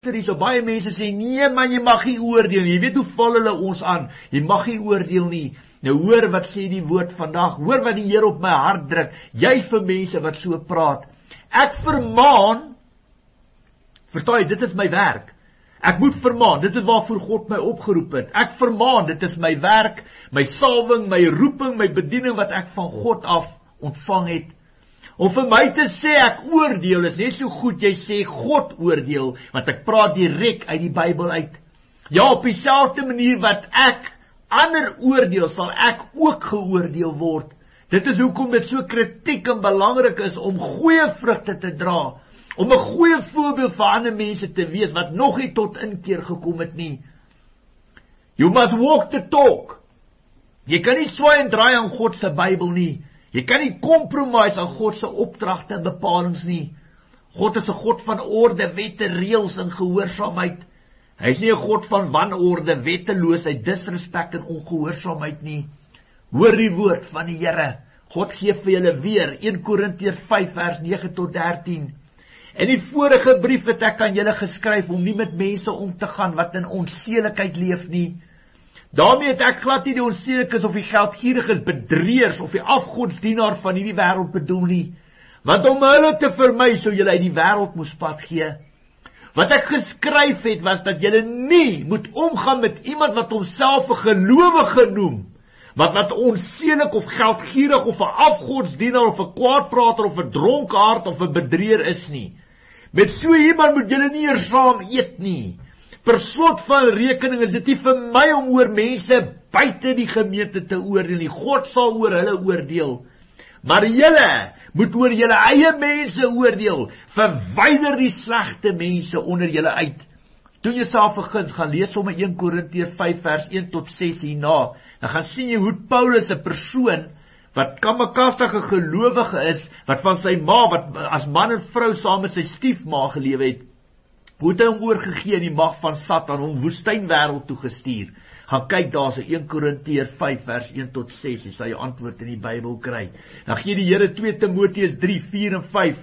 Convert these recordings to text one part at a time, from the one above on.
So baie mense sê, nee man, jy mag nie oordeel nie. Jy weet hoe val hulle ons aan, jy mag nie oordeel nie. Nou hoor wat sê die woord vandag, hoor wat die Here op my hart druk, jy vir mense wat so praat. Ek vermaan, verstaan jy, dit is my werk. Ek moet vermaan, dit is waarvoor God my opgeroep het. Ek vermaan, dit is my werk, my salwing, my roeping, my bediening wat ek van God af ontvang het. Om vir my te sê ek oordeel, is net so goed jy sê God oordeel, want ek praat direk uit die Bybel uit. Ja, op dieselfde manier wat ek ander oordeel, sal ek ook geoordeel word. Dit is hoekom dit so kritiek en belangrik is om goeie vrugte te dra, om 'n goeie voorbeeld vir ander mense te wees, wat nog nie tot inkeer gekom het nie. You must walk the talk. Jy kan nie swaai en draai aan God se Bybel nie. Jy kan nie compromise aan God se opdragte en bepalings nie. God is 'n God van orde, wette, reëls en gehoorsaamheid. Hy is nie 'n God van wanorde, wetteloosheid, disrespek en ongehoorsaamheid nie. Hoor die woord van die Here. God gee vir julle weer 1 Korintiërs 5 vers 9 tot 13. In die vorige brief het ek aan julle geskryf om nie met mense om te gaan wat in onsedelikheid leef nie. Daarmee het ek glad nie die onsedelikes of die geldgieriges, bedrieërs of die afgodsdienaar van hierdie wêreld bedoel nie. Want om hulle te vermy sou julle uit die wêreld moes pad gee. Wat ek geskryf het was dat julle nie moet omgaan met iemand wat homself 'n gelowige noem, wat onsedelik of geldgierig of 'n afgodsdienaar of 'n kwaadprater of 'n dronkaard of 'n bedrieër is nie. Met so iemand moet julle nie eers saam eet nie. Per slot van rekening is dit nie vir my om oor mense buite die gemeente te oordeel nie. God sal oor hulle oordeel. Maar julle moet oor julle eie mense oordeel. Verwyder die slegte mense onder julle uit. Doen jouself 'n guns, gaan lees sommer 1 Korintiërs 5 vers 1 tot 6 hierna. Dan gaan sien jy hoe Paulus 'n persoon wat kamakastige gelowige is, wat van sy ma, wat as man en vrou saam met sy stiefma gelewe het, hoe het hy hom oorgegee in die mag van Satan, hom woestynwêreld toe gestuur. Gaan kyk daar so 1 Korintiërs 5 vers 1 tot 6, jy sal jou antwoord in die Bybel kry. Dan gee die Here 2 Timoteus 3, 4 en 5.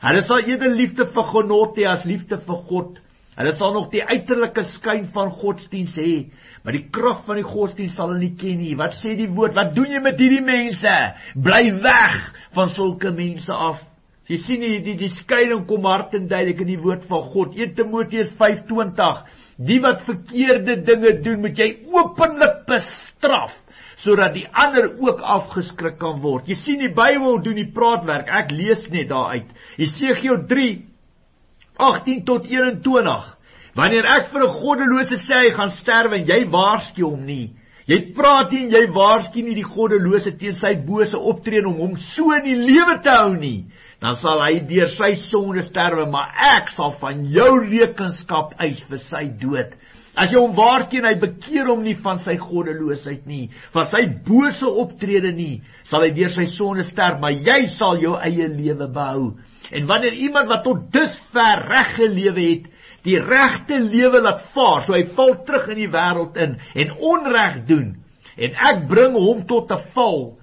Hulle sal eerder liefde vir genot hê as liefde vir God. Hulle sal nog die uiterlike skyn van godsdiens hê, maar die krag van die godsdiens sal hulle nie ken nie. Wat sê die woord? Wat doen jy met hierdie mense? Bly weg van sulke mense af. Jy sien die skeiding kom hard en duidelik in die woord van God. 1 Timoteus 5:20. Die wat verkeerde dinge doen, moet jy openlik bestraf, sodat die ander ook afgeskrik kan word. Jy sien die Bybel doen die praatwerk. Ek lees net daaruit. Jesegiel 3 18 tot 21. Wanneer ek vir 'n goddelose sê hy gaan sterwe en jy waarsku hom nie. Jy praat nie en jy waarsku nie die goddelose teen sy bose optrede om hom so in die lewe te hou nie. Dan sal hy deur sy sonde sterwe, maar ek sal van jou rekenskap eis vir sy dood. As jy hom waarsku en hy bekeer hom nie van sy goddeloosheid nie, van sy bose optrede nie, sal hy deur sy sonde sterf, maar jy sal jou eie lewe behou. En wanneer iemand wat tot dusver reg gelewe het, die regte lewe laat vaar, so hy val terug in die wêreld in en onreg doen, en ek bring hom tot 'n val,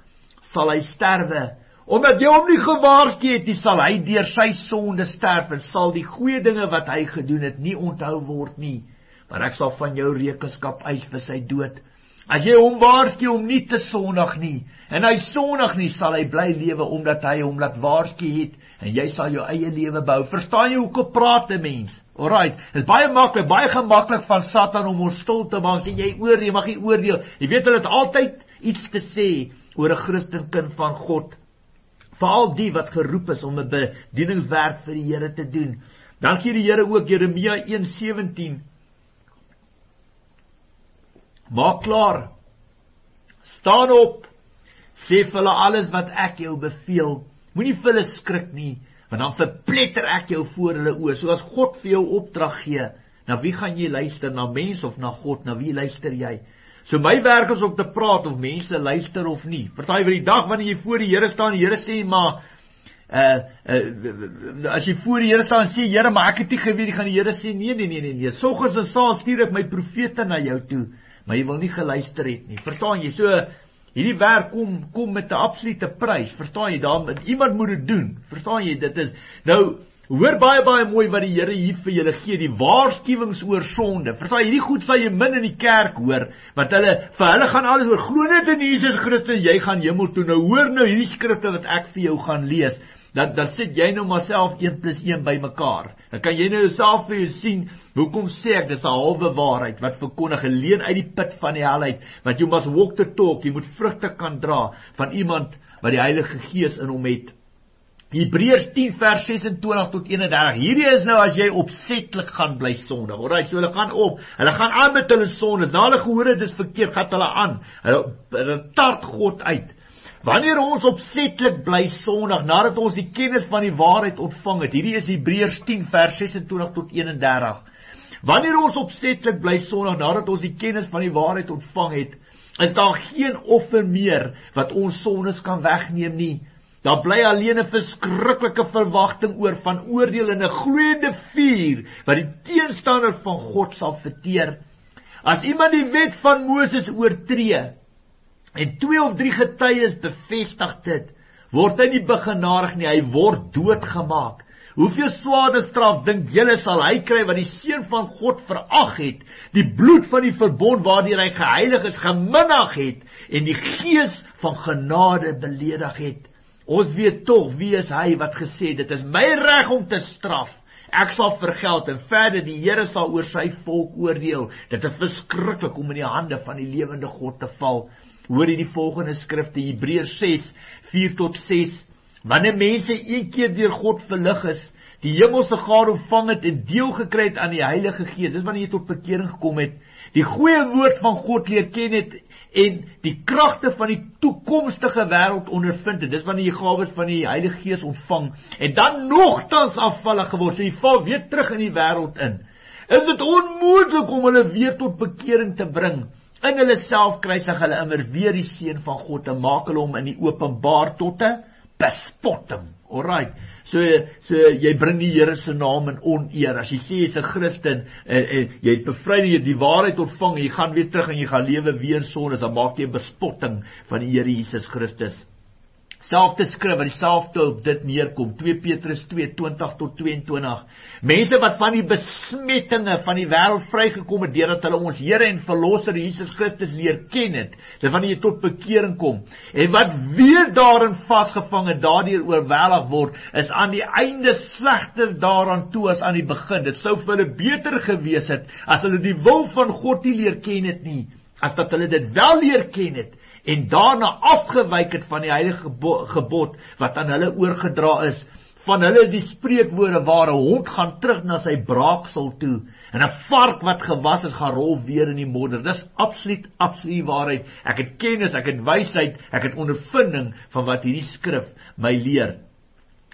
sal hy sterwe. Omdat jy hom nie gewaarsku het nie, sal hy deur sy sonde sterf en sal die goeie dinge wat hy gedoen het nie onthou word nie. Maar ek sal van jou rekenskap eis vir sy dood. As jy hom waarsku om nie te sondig nie, en hy sondig nie, sal hy bly lewe omdat hy hom laat waarsku het, en jy sal jou eie lewe bou. Verstaan jy hoekom praat 'n mens? Alright, dit is baie maklik, baie gemaklik van Satan om ons stil te maak, sê jy oordeel, jy mag nie oordeel. Jy weet hulle het altyd iets te sê oor 'n Christenkind van God. Veral die wat geroep is om 'n bedieningswerk vir die Here te doen. Dan gee die Here ook Jeremia 1:17. Maak klaar, staan op, sê vir hulle alles wat ek jou beveel. Moenie vir hulle skrik nie, want dan verpletter ek jou voor hulle oë. So as God vir jou opdrag gee, na wie gaan jy luister? Na mens of na God? Na wie luister jy? So my werk is om te praat of mense luister of nie. Party van die dag wanneer jy voor die Here staan, die Here sê maar as jy voor die Here staan en sê Here, maar ek het nie geweet, gaan die Here sê nee. Soggens en saans stuur ek my profete na jou toe, maar jy wil nie geluister het nie. Verstaan jy? So hierdie werk kom met 'n absolute prys. Verstaan jy? Iemand moet dit doen. Verstaan jy? Dit is nou Hoor baie mooi wat die Here hier vir julle gee, die waarskuwings oor sonde. Verstaan, hierdie goed sal jy min in die kerk hoor, want vir hulle gaan alles oor, glo net in Jesus Christus, jy gaan hemel toe. Nou hoor nou hierdie skrifte wat ek vir jou gaan lees, dan sit jy nou maar self 1 + 1 by mekaar. Dan kan jy nou jouself vir jou sien, hoekom sê ek, dis 'n halwe waarheid, wat verkondig, geleen uit die put van die hel uit, want jy must walk the talk, jy moet vrugte kan dra, van iemand wat die Heilige Gees in hom het. Hebreërs 10 vers 26 tot 31, hierdie is nou as jy opsetlik gaan bly sondig, alright, so hulle gaan aan met hulle sondes, na hulle gehoor het, dis verkeerd, gaat hulle aan, hulle tart God uit. Wanneer ons opsetlik bly sondig, nadat ons die kennis van die waarheid ontvang het, hierdie is Hebreërs 10 vers 26 tot 31, wanneer ons opsetlik bly sondig, nadat ons die kennis van die waarheid ontvang het, is daar geen offer meer, wat ons sondes kan wegneem nie. Daar bly alleen 'n verskriklike verwagting oor van oordeel in 'n gloeiende vuur, wat die teenstander van God sal verteer. As iemand die wet van Moses oortree, en 2 of 3 getuies bevestig dit, word hy nie begenadig nie, hy word doodgemaak. Hoeveel swaarder straf dink julle sal hy kry wat die seun van God verag het, die bloed van die verbond waardeur hy geheilig is geminag het, en die gees van genade beledig het. Ons weet tog wie is hy wat gesê, dit is my reg om te straf, ek sal vergeld, en verder die Here sal oor sy volk oordeel. Dit is verskriklik om in die hande van die lewende God te val. Hoor jy die volgende skrifte, Hebreërs 6, 4 tot 6, wanneer mense een keer deur God verlig is, die hemelse gaar ontvang het en deel gekry het aan die Heilige Gees, dis wanneer jy tot bekering gekom het, die goeie woord van God leer ken het, en die kragte van die toekomstige wêreld ondervind het, dis wanneer jy gawes van die Heilige Gees ontvang, en dan nogtans afvallig geword, so jy val weer terug in die wêreld in. Is dit onmoontlik om hulle weer tot bekering te bring? In hulle self kruisig hulle immer weer die seun van God en maak hulle hom in die openbaar tot 'n bespotting. Alright, so jy bring die Here se naam in oneer. As jy sê jy's 'n Christen, jy het bevryding, jy het die waarheid ontvang, jy gaan weer terug en jy gaan lewe weer in sonde, dan maak jy 'n bespotting van die Here Jesus Christus. Selfde skrif wat dieselfde op dit neerkom, 2 Petrus 2, 20 tot 22. Mense wat van die besmettinge van die wêreld vrygekom het, deurdat hulle ons Here en Verlosser Jesus Christus leer ken het, dit wanneer jy tot bekering kom, en wat weer daarin vasgevang en daardeur oorweldig word, is aan die einde slegter daaraan toe as aan die begin. Dit sou vir hulle beter gewees het, as hulle die wil van God nie leer ken het nie, as dat hulle dit wel leer ken het, en daarna afgewyk het van die heilige gebod, wat aan hulle oorgedra is. Van hulle is die spreekwoorde waar 'n hond gaan terug na sy braaksel toe, en 'n vark wat gewas is, gaan rol weer in die modder. Dis absoluut waarheid. Ek het kennis, ek het wysheid, ek het ondervinding van wat hierdie skrif my leer.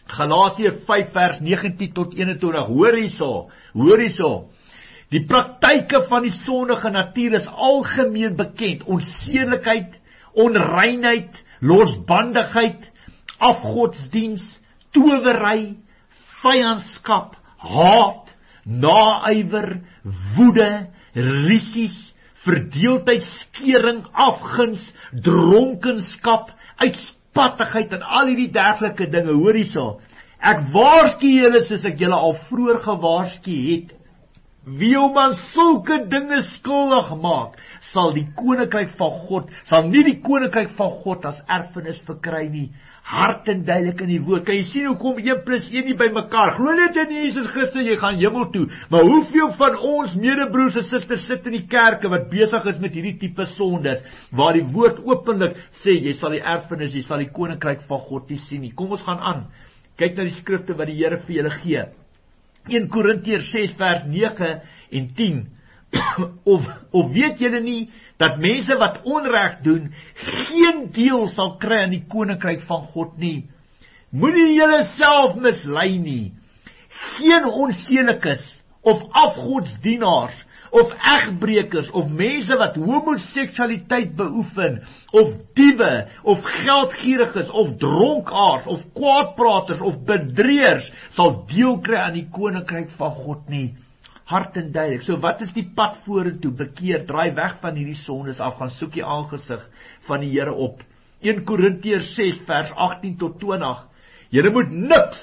Galasiërs 5 vers 19 tot 21, hoor hierso. Die praktyke van die sondige natuur is algemeen bekend, onsedelikheid, onreinheid, losbandigheid, afgodsdiens, towery, vyandskap, haat, naaiwer, woede, risies, verdeeldheid, skering, afguns, dronkenskap, uitspattigheid en al hierdie dergelike dinge. Hoor hierso, ek waarsku julle soos ek julle al vroeër gewaarsku het. Wie hom aan sulke dinge skuldig maak, sal nie die koninkryk van God as erfenis verkry nie. Hard en duidelik in die woord. Kan jy sien hoe kom 1 + 1 nie by mekaar? Glo net in Jesus Christus, jy gaan hemel toe. Maar hoeveel van ons medebroers en susters sit in die kerke wat besig is met hierdie tipe sondes, waar die woord openlik sê, jy sal die erfenis, jy sal die koninkryk van God nie sien nie. Kom ons gaan aan. Kyk na die skrifte wat die Here vir julle gee. 1 Korintiërs 6 vers 9 en 10. of weet julle nie, dat mense wat onreg doen, geen deel sal kry aan die koninkryk van God nie. Moenie julle self mislei nie. Geen onsedelikes, of afgodsdienaars, of egbrekers, of mense wat homoseksualiteit beoefen, of diewe, of geldgieriges, of dronkaards, of kwaadpraters, of bedrieërs, sal deel kry aan die koninkryk van God nie. Hard en duidelik. So wat is die pad vorentoe? Bekeer, draai weg van hierdie sondes af, gaan soek die aangesig van die Here op. 1 Korintiërs 6 vers 18 tot 20. Julle moet niks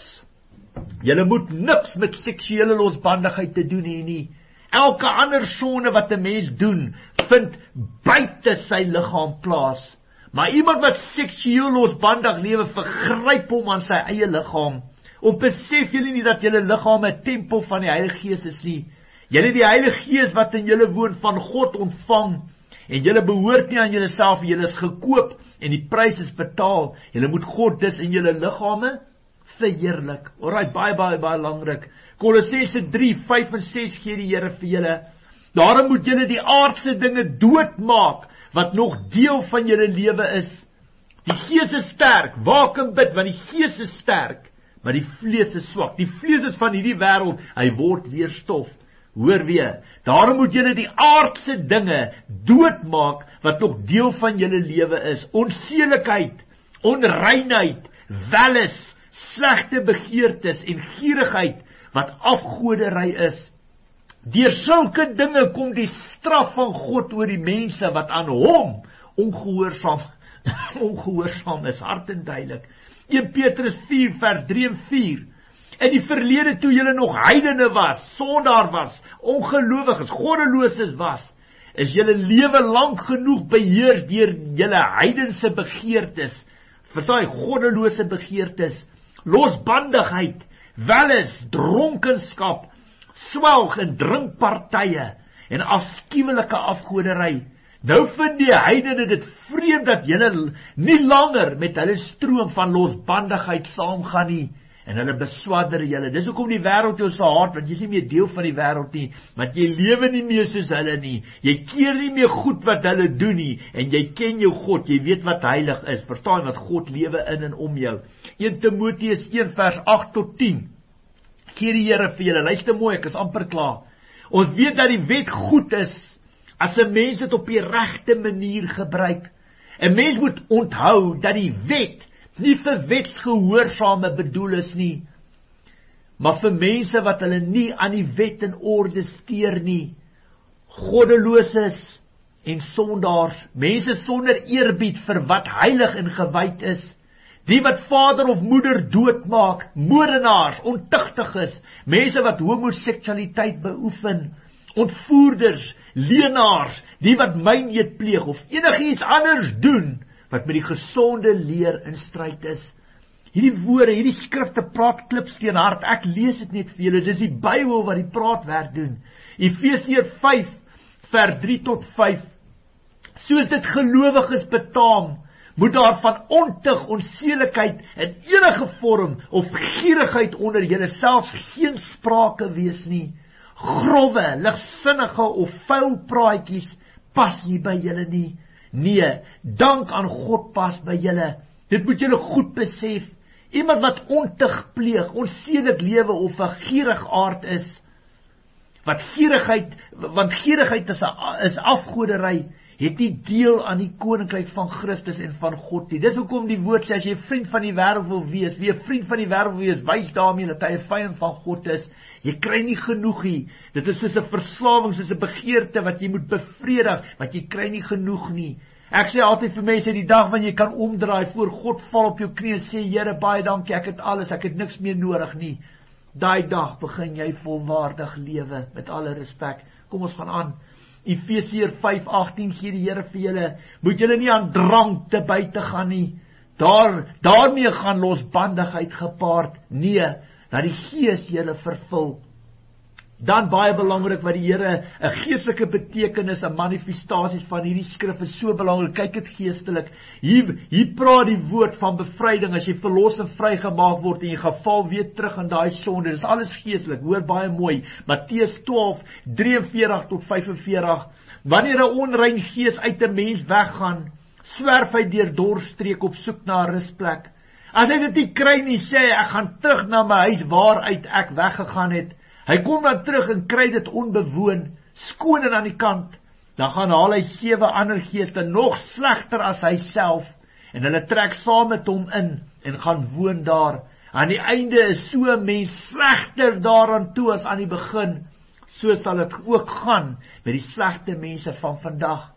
Julle moet niks met seksuele losbandigheid te doen hê nie. Elke ander sonde wat 'n mens doen, vind buite sy liggaam plaas. Maar iemand wat seksueel losbandig lewe, vergryp hom aan sy eie liggaam. Of besef julle nie dat julle liggaam 'n tempel van die Heilige Gees is nie? Julle het die Heilige Gees wat in julle woon van God ontvang, en julle behoort nie aan julleself, julle is gekoop en die prys is betaal. Julle moet God dus in julle liggame verheerlik. Alright, baie belangrik. Kolossense 3, 5 en 6 gee die Here vir julle. Daarom moet julle die aardse dinge doodmaak wat nog deel van julle lewe is. Die Gees is sterk, waak en bid, want die Gees is sterk, maar die vlees is swak. Die vlees is van hierdie wêreld, hy word weer stof. Hoor weer, daarom moet julle die aardse dinge doodmaak wat nog deel van julle lewe is. Onseelikheid, onreinheid, welis, slegte begeertes en gierigheid wat afgoderry is. Deur sulke dinge kom die straf van God oor die mense wat aan hom ongehoorsaam is, hard en duidelik. 1 Petrus 4 vers 3 en 4. In die verlede toe julle nog heidene was, sondaar was, ongelowiges, goddeloses was, is julle lewe lank genoeg beheer deur julle heidense begeertes. Versaai, goddelose begeertes, losbandigheid, welis, dronkenskap, swelg en drinkpartye en afskuwelike afgoderry. Nou vind die heidene dit vreemd dat julle nie langer met hulle stroom van losbandigheid saamgaan nie, en hulle beswadder julle. Dis hoekom die wêreld jou so haat, want jy is nie meer deel van die wêreld nie, want jy lewe nie meer soos hulle nie. Jy keer nie meer goed wat hulle doen nie, en jy ken jou God, jy weet wat heilig is. Verstaan wat God lewe in en om jou. 1 Timoteus 1 vers 8 tot 10. Gee die Here vir julle. Luister mooi, ek is amper klaar. Ons weet dat die wet goed is as 'n mens dit op die regte manier gebruik. 'n Mens moet onthou dat die wet nie vir wetsgehoorsame bedoel is nie, maar vir mense wat hulle nie aan die wet en orde steur nie, goddeloses en sondaars, mense sonder eerbied vir wat heilig en gewyd is, die wat vader of moeder doodmaak, moordenaars, ontuchtiges, mense wat homoseksualiteit beoefen, ontvoerders, leenaars, die wat myneed pleeg of enigiets anders doen wat met die gesonde leer in stryd is. Hierdie woorde, hierdie skrifte praat klipsteenhard. Ek lees dit net vir julle. Dis die Bybel wat die praatwerk doen. Efesiërs 5 vers 3 tot 5. Soos dit gelowiges betaam, moet daar van ontug, onseelikheid in enige vorm of gierigheid onder julle selfs geen sprake wees nie. Grove, ligsinnige of vuil praatjies pas nie by julle nie. Nee, dank aan God pas by julle. Dit moet julle goed besef. Iemand wat ontug pleeg, onseelik lewe of 'n gierig aard is, want gierigheid is afgoderry, het nie deel aan die koninkryk van Christus en van God nie. Dis hoekom die woord sê, as jy 'n vriend van die wêreld wil wees, wie 'n vriend van die wêreld wil wees, wys daarmee dat hy 'n vyand van God is. Jy kry nie genoeg nie. Dit is soos 'n verslawing, soos 'n begeerte wat jy moet bevredig, want jy kry nie genoeg nie. Ek sê altyd vir mense, die dag wanneer jy kan omdraai, voor God val op jou knie en sê, Here, baie dankie, ek het alles, ek het niks meer nodig nie. Daai dag begin jy volwaardig lewe, met alle respek. Kom ons gaan aan. Efesiërs 5:18 gee die Here vir julle, moet julle nie aan drank te buite gaan nie. Daarmee gaan losbandigheid gepaard. Nee, dat die Gees julle vervul. Dan baie belangrik wat die Here, 'n geestelike betekenis, 'n manifestasies van hierdie skrif is so belangrik. Kyk dit geestelik. Hier praat die woord van bevryding, as jy verlos en vrygemaak word en jy geval weer terug in daai sonde. Dis alles geestelik. Hoor baie mooi. Matteus 12:43 tot 45. Wanneer 'n onrein gees uit 'n mens weggaan, swerf hy deur dorstreek op soek na 'n rusplek. As hy dit nie kry nie, sê hy, ek gaan terug na my huis waaruit ek weggegaan het. Hy kom dan terug en kry dit onbewoon, skoon en aan die kant. Dan gaan haal hy 7 ander geeste, nog slegter as hy self, en hulle trek saam met hom in, en gaan woon daar. Aan die einde is so 'n mens slegter daaraan toe as aan die begin. So sal dit ook gaan met die slegte mense van vandag.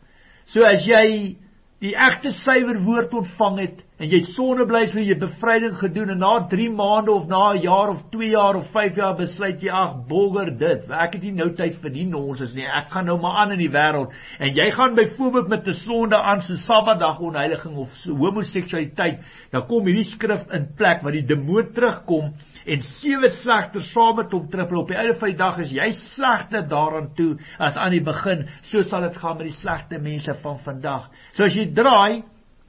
So as jy die egte suiwer woord ontvang het, en jy het sondeblys, jy het bevryding gedoen, en na 3 maande of na 'n jaar of 2 jaar of 5 jaar besluit jy, ag, bolger dit, ek het nie nou tyd vir die nonsens nie, ek gaan nou maar aan in die wêreld, en jy gaan byvoorbeeld met 'n sonde aan, so Sabbatdag onheiliging of homoseksualiteit, dan kom hierdie skrif in plek, waar die demoon terugkom, en 7 slegters saam met hom trippel, op die einde van die dag is jy slegter daaraan toe, as aan die begin, so sal dit gaan met die slegte mense van vandag. So as jy draai,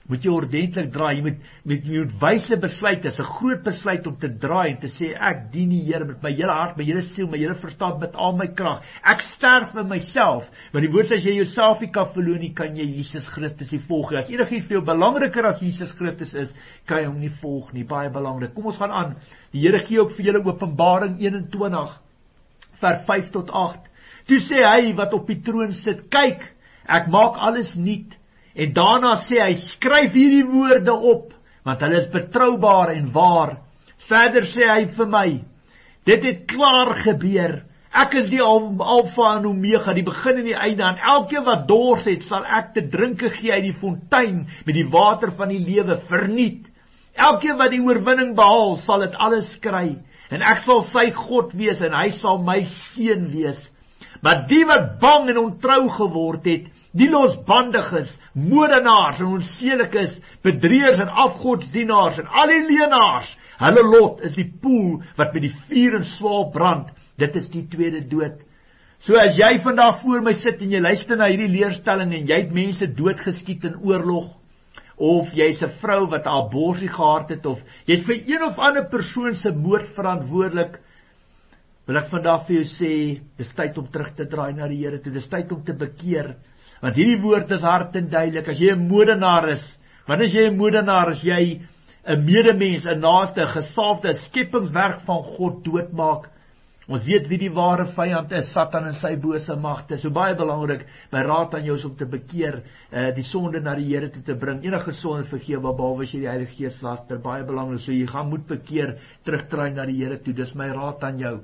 moet jy ordentlik draai, jy moet wyse besluit, dit is 'n groot besluit om te draai, en te sê, ek dien die Here met my hele hart, my hele siel, my hele verstand, met al my krag, ek sterf met myself, want die woord sê, as jy jouself nie kan verloor nie, kan jy Jesus Christus nie volg, as enigiets veel belangriker as Jesus Christus is, kan jy hom nie volg nie, baie belangrik. Kom ons gaan aan, die Here gee ook vir julle Openbaring 21, vers 5 tot 8, toe sê hy wat op die troon sit, kyk, ek maak alles nuut, en daarna sê hy, skryf hierdie woorde op, want hulle is betroubaar en waar. Verder sê hy vir my, dit het klaar gebeur, ek is die Alfa en Omega, die begin en die einde, aan elkeen wat dors het, sal ek te drinke gee uit die fontein, met die water van die lewe, verniet. Elkeen wat die oorwinning behaal, sal dit alles kry, en ek sal sy God wees, en hy sal my seun wees. Maar die wat bang en ontrou geword het, die losbandig is, moordenaars en onsedelik is, bedrieërs en afgodsdienaars en al die leenaars, hulle lot is die poel wat met die vuur en swaal brand. Dit is die tweede dood. So as jy vandag voor my sit en jy luister na hierdie leerstelling en jy het mense doodgeskiet in oorlog, of jy's 'n vrou wat 'n abortus gehad het, of jy's vir een of ander persoon se moord verantwoordelik, wil ek vandag vir jou sê, dis tyd om terug te draai na die Here toe, dis tyd om te bekeer. Want hierdie woord is hard en duidelik, as jy 'n moordenaar is, want as jy 'n moordenaar is, jy 'n medemens, 'n naaste, 'n gesalfde, 'n skepingswerk van God doodmaak. Ons weet wie die ware vyand is, Satan en sy bose magte. So baie belangrik, my raad aan jou is om te bekeer, die sonde na die Here toe te bring. Enige sonde vergewe, behalwe as jy die Heilige Gees laster, baie belangrik. So jy gaan moet bekeer, terugdraai na die Here toe. Dis my raad aan jou.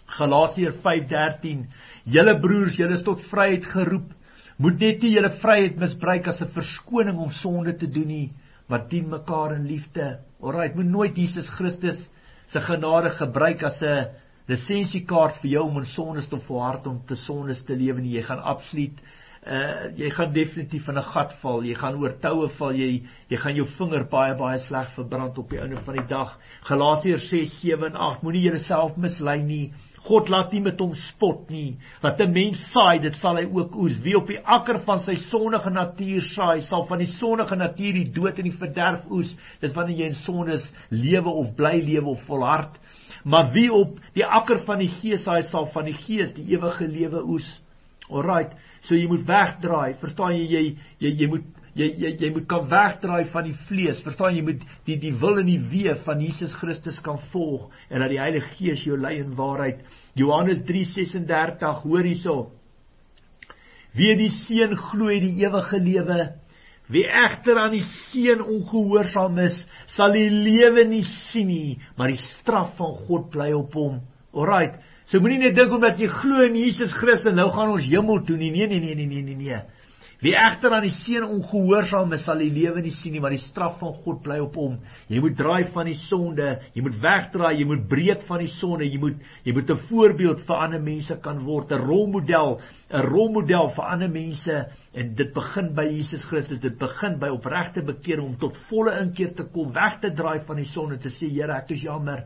Galasiërs 5:13, julle broers, julle is tot vryheid geroep. Moet net nie julle vryheid misbruik as 'n verskoning om sonde te doen nie, maar dien mekaar in liefde. Alright, moet nooit Jesus Christus se genade gebruik as 'n lisensiekaart vir jou om in sondes te volhard, om te sondes te lewe nie. Jy gaan absoluut, jy gaan definitief in 'n gat val, jy gaan oor toue val, jy gaan jou vinger baie sleg verbrand op die einde van die dag. Galasiërs 6, 7 en 8, moenie jouself mislei nie. God laat nie met hom spot nie. Wat 'n mens saai, dit sal hy ook oes. Wie op die akker van sy sondige natuur saai, sal van die sondige natuur die dood en die verderf oes. Dis wanneer jy in sondes lewe of bly lewe of volhard. Maar wie op die akker van die Gees saai, sal van die Gees die ewige lewe oes. Alright, so jy moet wegdraai. Verstaan jy, jy moet kan wegdraai van die vlees. Verstaan jy, moet die wil en die wee van Jesus Christus kan volg, en dat die Heilige Gees jou lei in waarheid. Johannes 3:36, hoor hierso. Wie die Seun glo het die ewige lewe. Wie egter aan die Seun ongehoorsaam is, sal die lewe nie sien nie, maar die straf van God bly op hom. Alright, so moenie net dink omdat jy glo in Jesus Christus, nou gaan ons hemel toe nie. Nee. Wie egter aan die Seun ongehoorsaam is, sal die lewe nie sien nie, maar die straf van God bly op hom. Jy moet draai van die sonde, jy moet wegdraai, jy moet breek van die sonde, jy moet 'n voorbeeld vir ander mense kan word, 'n rolmodel vir ander mense, en dit begin by Jesus Christus, dit begin by opregte bekering, om tot volle inkeer te kom, weg te draai van die sonde, te sê, Here, ek is jammer,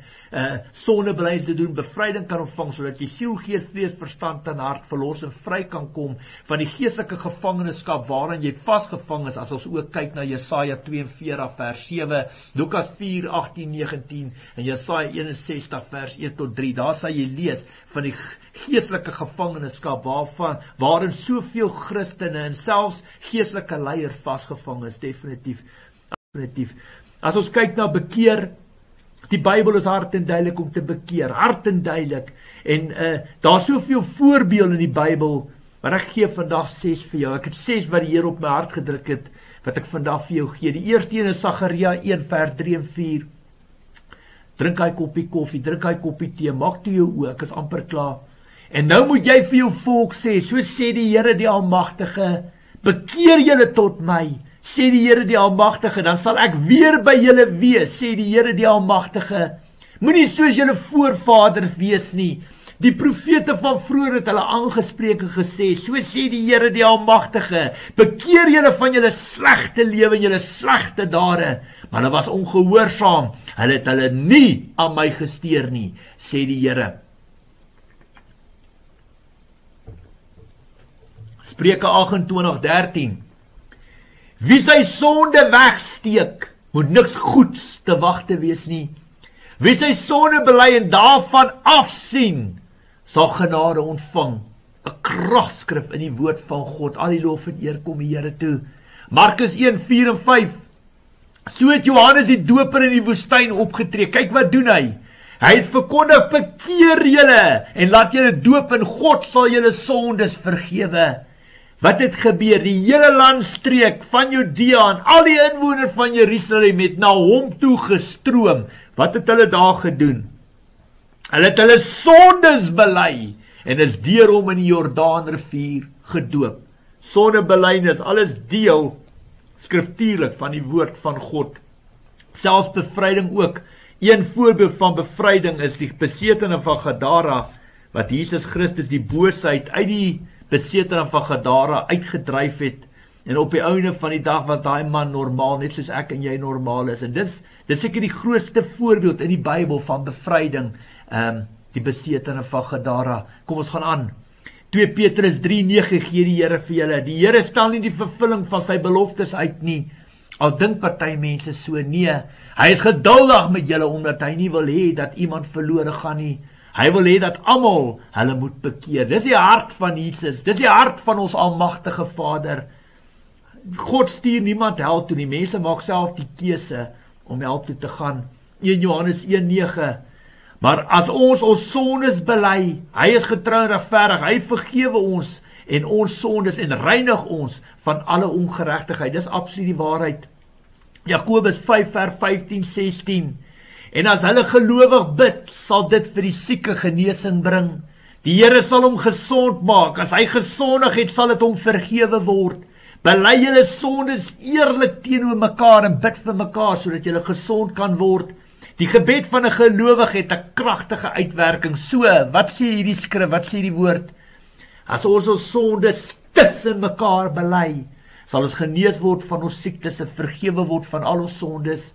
sondebelydenis te doen, bevryding kan ontvang, sodat jy siel, gees, vlees, verstand en hart verlos en vry kan kom van die geestelike gevangenskap waarin jy vasgevang is, as ons ook kyk na Jesaja 42 vers 7, Lukas 4, 18, 19 en Jesaja 61 vers 1 tot 3, daar sal jy lees van die geestelike gevangenskap waarin soveel Christene en selfs geestelike leiers vasgevang is, definitief. As ons kyk na bekeer, die Bybel is hard en duidelik om te bekeer, hard en duidelik, en daar is soveel voorbeelde in die Bybel, maar ek gee vandag 6 vir jou. Ek het 6 wat die Here op my hart gedruk het, wat ek vandag vir jou gee. Die eerste een is Sagaria 1 vers 3 en 4. Drink hy koppie koffie, drink hy koppie tee, maak toe jou oë, ek is amper klaar. En nou moet jy vir jou volk sê, so sê die Here die Almagtige, bekeer julle tot my, sê die Here die Almagtige, dan sal ek weer by julle wees, sê die Here die Almagtige. Moenie soos julle voorvaders wees nie. Die profete van vroeër het hulle aangespreek en gesê, so sê die Here die Almagtige, bekeer julle van julle slegte lewe en julle slegte dade, maar hulle was ongehoorsaam, hulle het hulle nie aan my gesteer nie, sê die Here. Spreuke 28:13. Wie sy sonde wegsteek, moet niks goeds te wagte wees nie. Wie sy sonde bely en daarvan afsien, sal genade ontvang. 'n Kragskrif in die woord van God. Al die lof en eer kom die Here toe. Markus 1:4 en 5. So het Johannes die Doper in die woestyn opgetree. Kyk wat doen hy. Hy het verkondig, bekeer julle en laat julle doop en God sal julle sondes vergewe. Wat het gebeur? Die hele landstreek van Judea en al die inwoners van Jerusalem het na hom toe gestroom. Wat het hulle daar gedoen? Hulle het hulle sondes bely en is deur hom in die Jordaanrivier gedoop. Sondebelydenis, alles deel skriftuurlik van die woord van God. Selfs bevryding ook. Een voorbeeld van bevryding is die besetene van Gadara, wat Jesus Christus die boosheid uit die besetene van Gadara uitgedryf het. En op die einde van die dag was daai man normaal, net soos ek en jy normaal is. En dis seker die grootste voorbeeld in die Bybel van bevryding, die besetene van Gadara. Kom ons gaan aan. 2 Petrus 3:9 gee die Here vir julle. Die Here stel nie die vervulling van sy beloftes uit nie. Al dink party mense so, nee. Hy is geduldig met julle omdat hy nie wil hê dat iemand verlore gaan nie. Hy wil hê dat almal hulle moet bekeer. Dis die hart van Jesus. Dis die hart van ons almagtige Vader. God stuur niemand hel toe nie. Mense maak self die keuse om hel toe te gaan. 1 Johannes 1:9. Maar as ons sondes bely, hy is getrou en regverdig, hy vergewe ons en ons sondes en reinig ons van alle ongeregtigheid. Dis absoluut die waarheid. Jakobus 5:15-16. En as hulle gelowig bid, sal dit vir die sieke genesing bring. Die Here sal hom gesond maak. As hy gesondig het, sal dit hom vergewe word. Bely julle sondes eerlik teenoor mekaar en bid vir mekaar, sodat julle gesond kan word. Die gebed van 'n gelowige het 'n kragtige uitwerking. So, wat sê hierdie skrif, wat sê die woord? As ons sondes tussen mekaar bely, sal ons genees word van ons siektes en vergewe word van al ons sondes.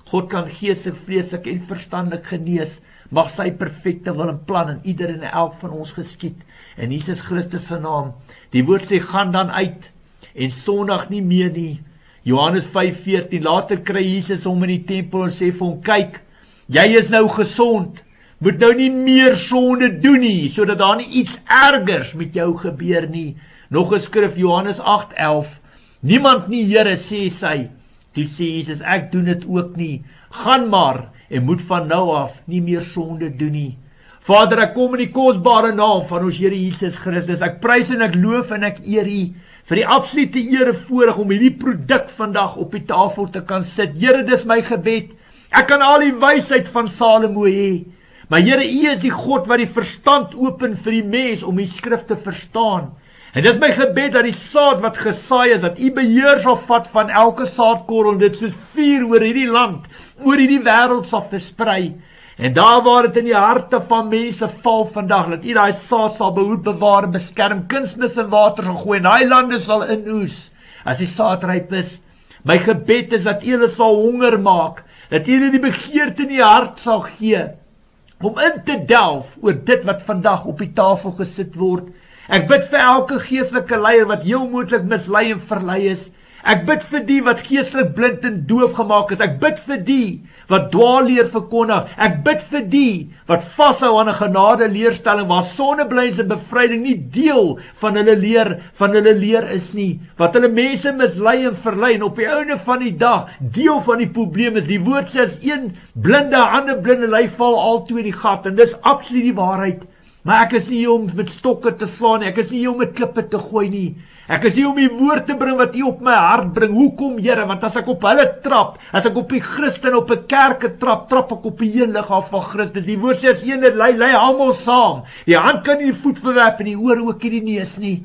God kan geestelik, vleeslik en verstandelik genees. Mag sy perfekte wil en plan in ieder en elk van ons geskied. In Jesus Christus se naam. Die woord sê, gaan dan uit en sondig nie meer nie. Johannes 5:14, later kry Jesus hom in die tempel en sê vir hom, kyk, jy is nou gesond, moet nou nie meer sonde doen nie, sodat daar nie iets ergers met jou gebeur nie. Nog 'n skrif, Johannes 8:11, niemand nie, Here, sê sy. Toe sê Jesus, ek doen dit ook nie. Gaan maar en moet van nou af nie meer sonde doen nie. Vader, ek kom in die kosbare naam van ons Here Jesus Christus. Ek prys en ek loof en ek eer U vir die absolute ere voorreg om hierdie produk vandag op die tafel te kan sit. Here, dis my gebed. Ek kan al die wysheid van Salomo hê. Maar Here, U is die God wat die verstand open vir die mens om die skrif te verstaan. En dis my gebed dat die saad wat gesaai is, dat U beheer sal vat van elke saadkorrel, dit soos vuur oor hierdie land, oor hierdie wêreld sal versprei. En daar waar dit in die harte van mense val vandag, dat U daai saad sal behoed, bewaar en beskerm, kunsmis en water sal gooi, en daai lande sal inoes, as die saad ryp is. My gebed is dat U hulle sal honger maak, dat U hulle die begeerte in die hart sal gee, om in te delf oor dit wat vandag op die tafel gesit word. Ek bid vir elke geestelike leier wat heel moontlik mislei en verlei is. Ek bid vir die wat geestelik blind en doof gemaak is. Ek bid vir die wat dwaalleer verkondig. Ek bid vir die wat vashou aan 'n genade leerstelling waar sondebelydenis en bevryding nie deel van hulle leer is nie. Wat hulle mense mislei en verlei en op die einde van die dag deel van die probleem is. Die woord sê as een blinde, ander blinde lei val al twee die gat, en dis absoluut die waarheid. Maar ek is nie hier om met stokke te slaan nie. Ek is nie hier om met klippe te gooi nie. Ek is hier om die woord te bring wat U op my hart bring. Hoekom, Here? Want as ek op hulle trap, as ek op die Christen op 'n kerke trap ek op die hele liggaam van Christus. Die woord sê as een dit lei almal saam. Die hand kan nie die voet verwerp en die oor ook nie die neus nie.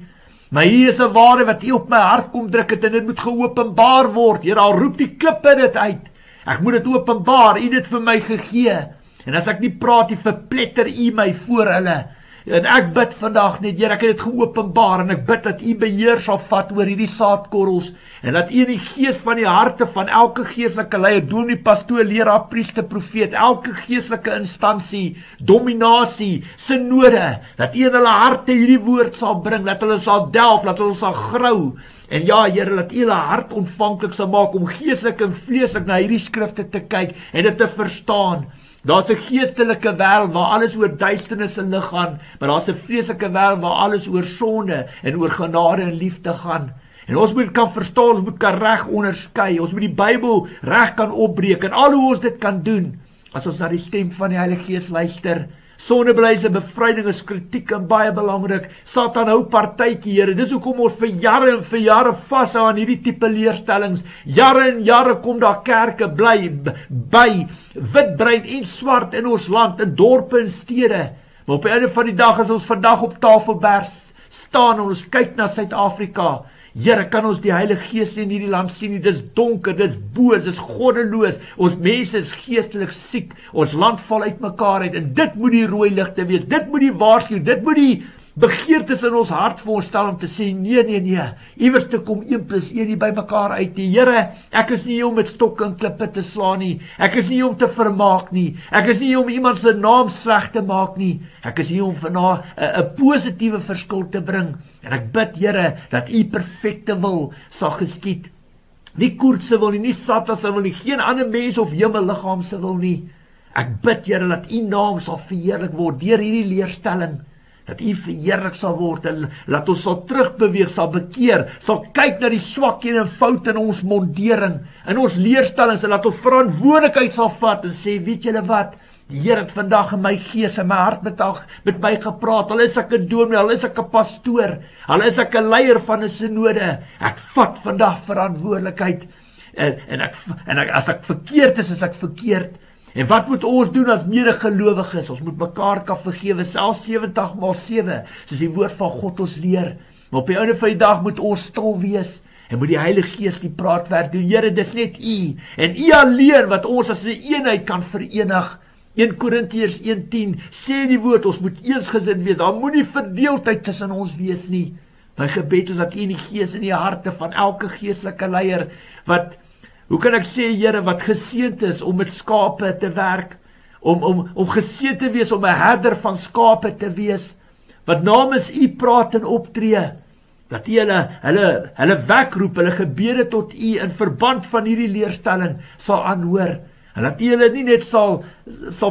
Maar hier is 'n waarheid wat U op my hart kom druk het en dit moet geopenbaar word. Here, al roep die klippe dit uit. Ek moet dit openbaar, U het dit vir my gegee. En as ek nie praat, verpletter U my voor hulle. En ek bid vandag net, Here, ek het dit geopenbaar en ek bid dat U beheer sal vat oor hierdie saadkorrels en dat U in die gees van die harte van elke geestelike leier, dominee, pastoor, leraar, priester, profeet, elke geestelike instansie, dominasie, synode, dat U in hulle harte hierdie woord sal bring, dat hulle sal delf, dat hulle sal grou. En ja, Here, dat U hulle hart ontvanklik sal maak om geestelik en vleeslik na hierdie skrifte te kyk en dit te verstaan. Daar's 'n geestelike wêreld waar alles oor duisternis en lig gaan, maar daar's 'n vleeslike wêreld waar alles oor sonde en oor genade en liefde gaan. En ons moet kan verstaan, ons moet kan reg onderskei, ons moet die Bybel reg kan opbreek en al hoe ons dit kan doen, as ons na die stem van die Heilige Gees luister. Sondebelyse en bevryding is kritiek en baie belangrik. Satan hou partytjie, Here. Dis hoekom ons vir jare en vir jare vashou aan hierdie tipe leerstellings. Jare en jare kom daar kerke by witbrein en swart in ons land, in dorpe en stede. Maar op die einde van die dag, as ons vandag op Tafelberg staan en ons kyk na Suid-Afrika, Here, kan ons die Heilige Gees in hierdie land sien nie? Dis donker, dis boos, dis goddeloos. Ons mense is geestelik siek. Ons land val uit mekaar uit en dit moet die rooi ligte wees. Dit moet die waarskuwing, dit moet die begeertes in ons hart vir ons stel om te sê nee. Iewers te kom 1 + 1 nie by mekaar uit nie. Here, ek is nie hier om met stokke en klippe te slaan nie. Ek is nie hier om te vermaak nie. Ek is nie hier om iemand se naam sleg te maak nie. Ek is hier om vir 'n positiewe verskil te bring. En ek bid, Here, dat U perfekte wil sal geskied. Nie Koert se wil nie Satan se wil nie, geen ander mens of hemelliggaam se wil nie. Ek bid, Here, dat U naam sal verheerlik word deur hierdie leerstelling. Dat U verheerlik sal word en laat ons sal terugbeweeg, sal bekeer, sal kyk na die swakhede en foute in ons mondering, in ons leerstellings en laat ons verantwoordelikheid sal vat en sê, weet julle wat? Die Here het vandag in my gees en my hart met my gepraat. Al is ek 'n dominee, al is ek 'n pastoor, al is ek 'n leier van 'n synode, ek vat vandag verantwoordelikheid. En as ek verkeerd is ek verkeerd. En wat moet ons doen as medegelowiges? Ons moet mekaar kan vergewe, selfs 70x7, soos die woord van God ons leer. Maar op die einde van die dag moet ons stil wees en moet die Heilige Gees die praatwerk doen. Here, dis net U en U alleen wat ons as 'n eenheid kan verenig. 1 Korintiërs 1:10 sê die woord, ons moet eensgesind wees. Daar moenie verdeeldheid tussen ons wees nie. My gebed is dat U in die gees en die harte van elke geestelike leier hoe kan ek sê, Here, wat geseënd is om met skape te werk, om geseënd te wees, om 'n herder van skape te wees, wat namens U praat en optree, dat U hulle wekroep, hulle gebede tot U in verband van hierdie leerstelling sal aanhoor, en dat U hulle nie net sal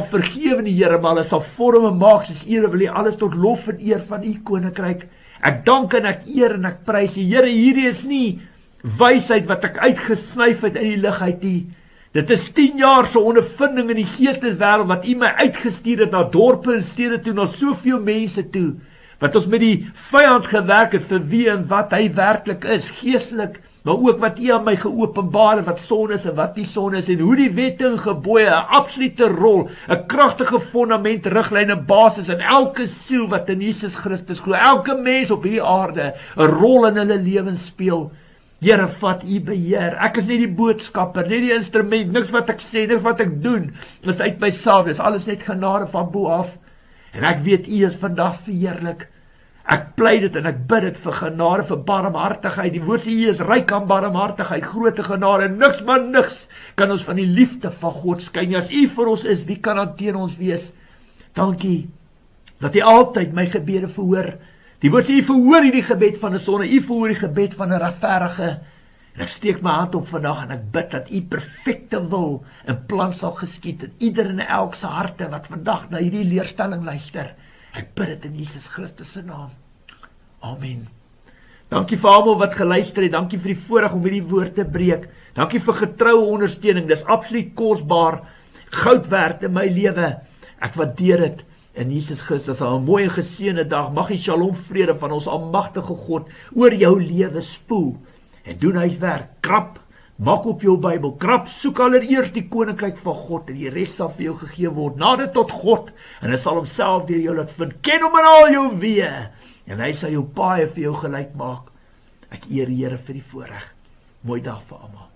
vergewe nie, Here, maar hulle sal vorm en maak soos U wil hê, alles tot lof en eer van U koninkryk. Ek dank en ek eer en ek prys U. Here, hierdie is nie wysheid wat ek uitgesnyf het in die lig uit nie. Dit is 10 jaar se ondervinding in die geesteswêreld wat U my uitgestuur het na dorpe en stede toe, na soveel mense toe, wat ons met die vyand gewerk het vir wie en wat hy werklik is, geestelik, maar ook wat U aan my geopenbaar het, wat sonde is en wat nie sonde is, en hoe die wette en gebooie 'n absolute rol, 'n kragtige fondament, riglyn en basis in elke siel wat in Jesus Christus glo, elke mens op hierdie aarde 'n rol in hulle lewens speel. Here, vat U beheer. Ek is nie die boodskapper, nie die instrument, niks wat ek sê, niks wat ek doen, is uit myself, dis alles net genade van bo af. En ek weet U is vandag verheerlik. Ek pleit dit en ek bid dit vir genade, vir barmhartigheid. Die woord sê U is ryk aan barmhartigheid, groot genade, niks maar niks kan ons van die liefde van God skei nie. As U vir ons is, wie kan dan teen ons wees? Dankie, dat U altyd my gebede verhoor. Die woord sê, U verhoor hierdie gebed van 'n sonde, U verhoor die gebed van 'n regverdige. En ek steek my hand op vandag en ek bid dat U perfekte wil en plan sal geskied in ieder en elk se harte wat vandag na hierdie leerstelling luister. Ek bid dit in Jesus Christus se naam. Amen. Dankie vir almal wat geluister het. Dankie vir die voorreg om hierdie woord te breek. Dankie vir getroue ondersteuning. Dis absoluut kosbaar. Goud werd in my lewe. Ek waardeer dit. In Jesus Christus, 'n mooi en geseënde dag. Mag die shalom vrede van ons almagtige God oor jou lewe spoel. En doen hy werk. Krap, maak op jou Bybel. Krap, soek allereers die koninkryk van God en die res sal vir jou gegee word. Nader tot God en hy sal homself deur jou laat vind. Ken hom in al jou weë En hy sal jou paaie vir jou gelyk maak. Ek eer die Here vir die voorreg. Mooi dag vir almal.